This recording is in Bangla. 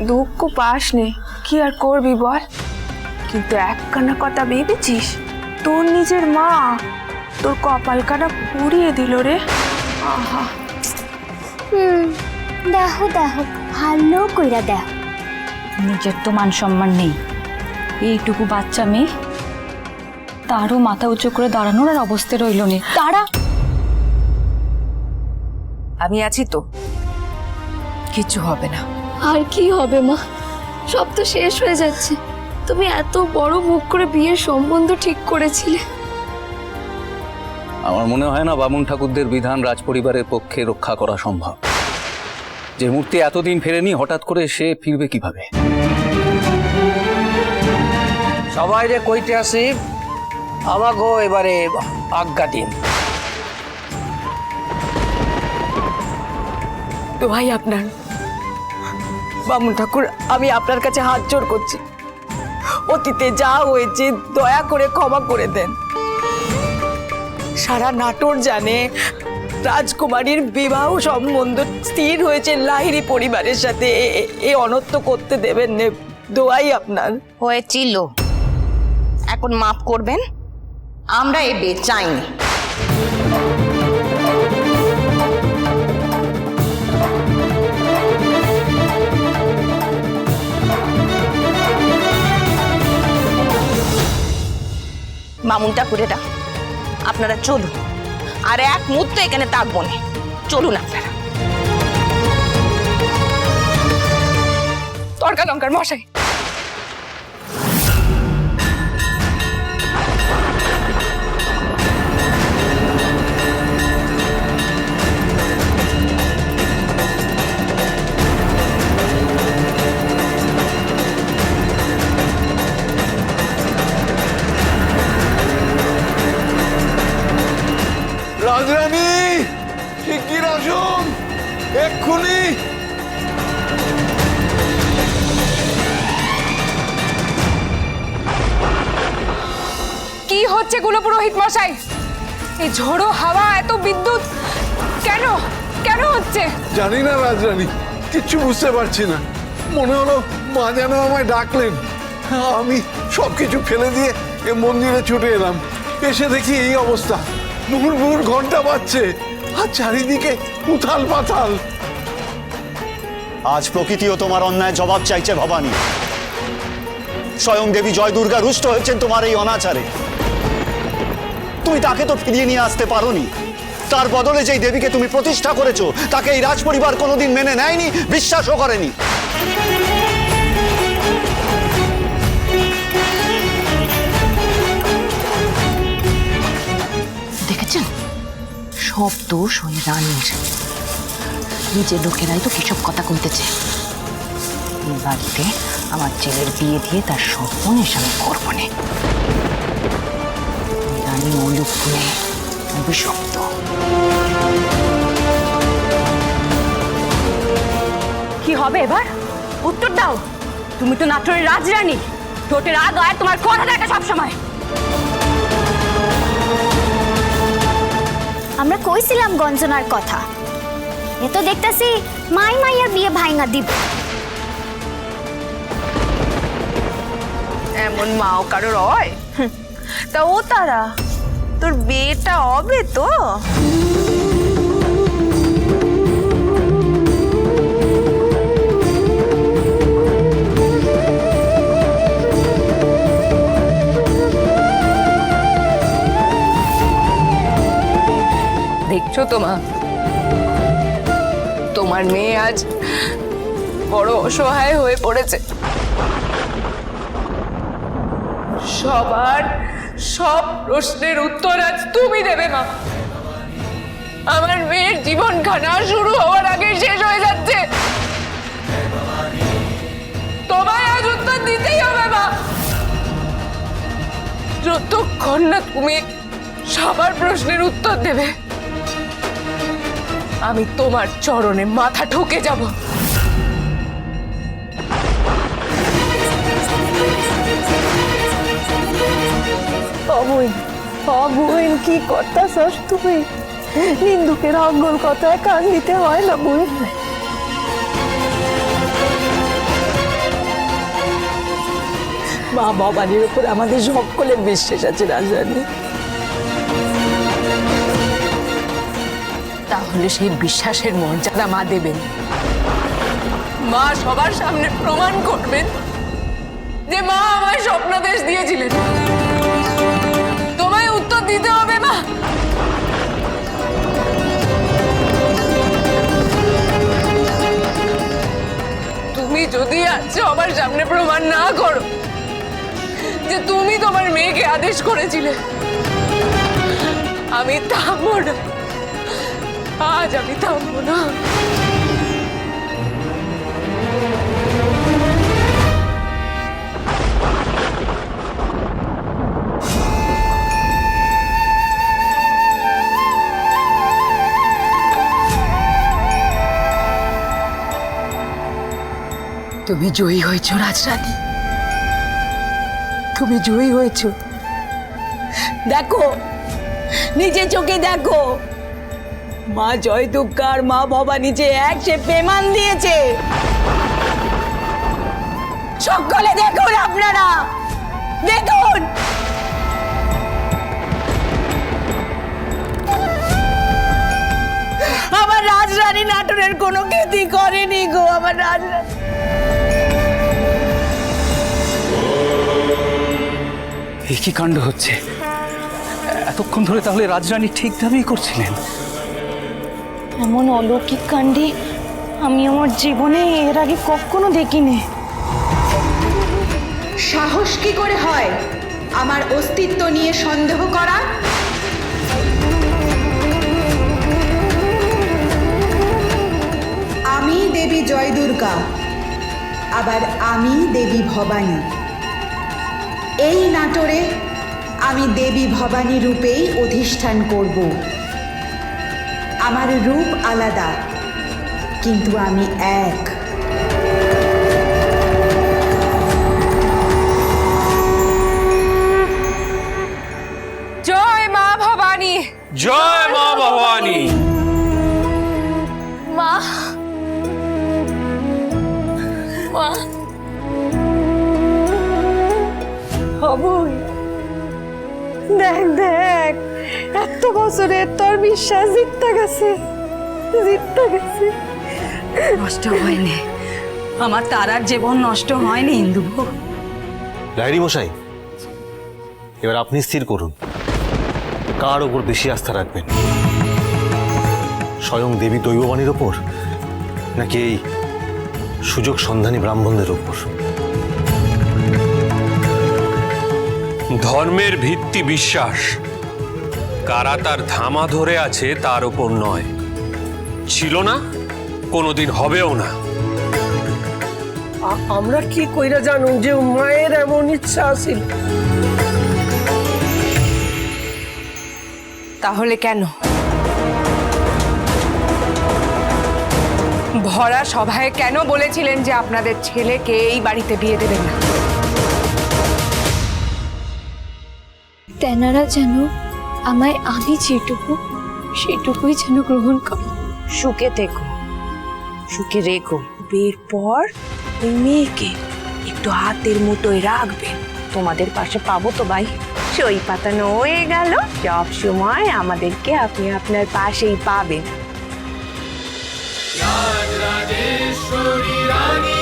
দুঃখ পাস নে, কি আর করবি বল। কিন্তু একখানা কথা ভেবেছিস, তোর নিজের মা তোর কপালখানা পুড়িয়ে দিল রে। আহা, দেখো দেখো, ভালো কইরা দেখো। নিজের তো মান সম্মান নেই, এইটুকু বাচ্চা মেয়ে, তারও মাথা উঁচু করে দাঁড়ানোর আর অবস্থা রইল নি। তারা আমি আছি তো, কিছু হবে না। আর কি হবে মা, সব তো শেষ হয়ে যাচ্ছে। তুমি এত বড় মুখ করে বিয়ের সম্বন্ধ ঠিক করেছিলে। আমার মনে হয় না বামুন ঠাকুরদের বিধান রাজপরিবারের পক্ষে রক্ষা করা সম্ভব। যে মূর্তি এতদিন ফেরেনি, হঠাৎ করে সে ফিরবে কিভাবে? সবাই রে কইতে আসি, আমাকেও এবারে আজ্ঞা দিন। তো ভাই আপনার বামুন ঠাকুর, আমি আপনার কাছে হাত জোড় করছি, অতীতে যা হয়েছে দয়া করে ক্ষমা করে দেন। সারা নাটোর জানে রাজকুমারীর বিবাহ সম্বন্ধ স্থির হয়েছে লাহিড়ী পরিবারের সাথে। এ অনর্থ করতে দেবেন না, দোয়াই আপনার। হয়েছিল, এখন মাফ করবেন, আমরা এ বিয়ে চাইনি। বামুন ঠাকুরেরা, আপনারা চলুন, আর এক মুহূর্ত এখানে থাকবো না, চলুন আপনারা। তরকা লঙ্কার মশাই, রাজরানী, শিগগির আসুন, এক্ষুনি। কি হচ্ছে কুলপুরোহিত মশাই? এই ঝোড়ো হাওয়া, এত বিদ্যুৎ, কেন কেন হচ্ছে? জানি না রাজরানী, কিচ্ছু বুঝতে পারছি না। মনে হলো মা যেন আমায় ডাকলেন। আমি সবকিছু ফেলে দিয়ে এ মন্দিরে ছুটে এলাম। এসে দেখি এই অবস্থা, মুহুর মুহুর ঘন্টা বাজছে আর চারিদিকে উথাল পাথাল। আজ প্রকৃতিও তোমার অন্যায় জবাব চাইছে ভবানী। স্বয়ং দেবী জয় দুর্গা রুষ্ট হয়েছেন তোমার এই অনাচারে। তুমি তাকে তো ফিরিয়ে নিয়ে আসতে পারোনি। তার বদলে যেই দেবীকে তুমি প্রতিষ্ঠা করেছো, তাকে এই রাজপরিবার কোনোদিন মেনে নেয়নি, বিশ্বাসও করেনি। দেখেছেন, সব দোষ ওই রানীর। নিজের লোকেরাই তো কিসব কথা কইতেছে। এই বাড়িতে আমার ছেলের বিয়ে দিয়ে তার সর্বনেশ আমি করবো না। রানী অলক্ষণে অভিশপ্ত। কি হবে এবার? উত্তর দাও। তুমি তো নাটোরের রাজরানী, ঠোঁটের আগায় তোমার কথা থাকে সবসময়। আমরা কইছিলাম গঞ্জনার কথা, এ তো দেখতেছি মাই মাইয়ার বিয়ে ভাইঙা দিব। এমন মাও কারোর হয়? তা ও তারা, তোর বিয়েটা হবে তো? দেখছো তো মা, তোমার মেয়ে আজ বড় অসহায় হয়ে পড়েছে। সবার সব প্রশ্নের উত্তর আজ তুমি দেবে মা। আমার মেয়ের জীবনখানা শুরু হওয়ার আগে শেষ হয়ে যাচ্ছে, তোমায় আজ উত্তর দিতেই হবে মা। যতক্ষণ না তুমি সবার প্রশ্নের উত্তর দেবে, আমি তোমার চরণে মাথা ঠুকে যাব। অবুইন, কি করতেছস তুই? নিন্দুকের অঙ্গল কথায় কান দিতে হয় না বুই। মা ভবানীর উপর আমাদের সকলের বিশ্বাস আছে রাজরানী। তাহলে সেই বিশ্বাসের মর্যাদা মা দেবেন। মা সবার সামনে প্রমাণ করবেন যে মা আমায় স্বপ্নাদেশ দিয়েছিলেন। তোমায় উত্তর দিতে হবে মা। তুমি যদি আজ সবার সামনে প্রমাণ না করো যে তুমি তোমার মেয়েকে আদেশ করেছিলে, আমি থামবো না। আজ আমি থামবো না। তুমি জয়ী হয়েছ রাজরানী, তুমি জয়ী হয়েছ। দেখো, নিজে চোখে দেখো, মা জয় দুর্গা আর মা ভবানী যে এক, সে প্রমাণ দিয়েছে। সকলে দেখুন, আপনারা দেখুন। আমার রাজরানী নাটোরের কোনো ক্ষতি করেনি গো, আমার রাজরানী। এই কি কাণ্ড হচ্ছে? এতক্ষণ ধরে তাহলে রাজরানী ঠিক দাবি করছিলেন? এমন অলৌকিক কাণ্ডে আমি আমার জীবনে এর আগে কখনো দেখিনি। সাহস কি করে হয় আমার অস্তিত্ব নিয়ে সন্দেহ করা? আমি দেবী জয় দুর্গা, আবার আমি দেবী ভবানী। এই নাটোরে আমি দেবী ভবানী রূপেই অধিষ্ঠান করব। আমার রূপ আলাদা, কিন্তু আমি এক। জয় মা ভবানী। জয় মা ভবানী। মা, মা, হবই। দেখ দেখ, এত বছরের তোর বিশ্বাস জিততে গেছে, জিততে গেছে। নষ্ট হয়নি, আমার তারার জীবন নষ্ট হয়নি ইন্দু। ডায়েরি মশাই, এবার আপনি স্থির করুন কার ওপর বেশি আস্থা রাখবেন, স্বয়ং দেবী দৈববাণীর ওপর নাকি এই সুযোগ সন্ধানী ব্রাহ্মণদের ওপর? ধর্মের ভিত্তি বিশ্বাস, কারা তার ধামা ধরে আছে তার ওপর নয়। ছিল না, কোনোদিন হবেও না। আমরা কি কইরা জানুম যে মায়ের এমন ইচ্ছা আছিল? তাহলে কেন ভরা সভায় কেন বলেছিলেন যে আপনাদের ছেলেকে এই বাড়িতে বিয়ে দেবেন না? তেনারা যেন আমায় আমি যেটুকু সেটুকুই যেন গ্রহণ করে। সুখে থেকো, সুখে রেখো। বিয়ের পর ওই মেয়েকে একটু হাতের মুঠোয় রাখবেন। তোমাদের পাশে পাবো তো ভাই। সই পাতানো হয়ে গেল, সব সময় আমাদেরকে আপনি আপনার পাশেই পাবেন। রাজরাজেশ্বরী রানী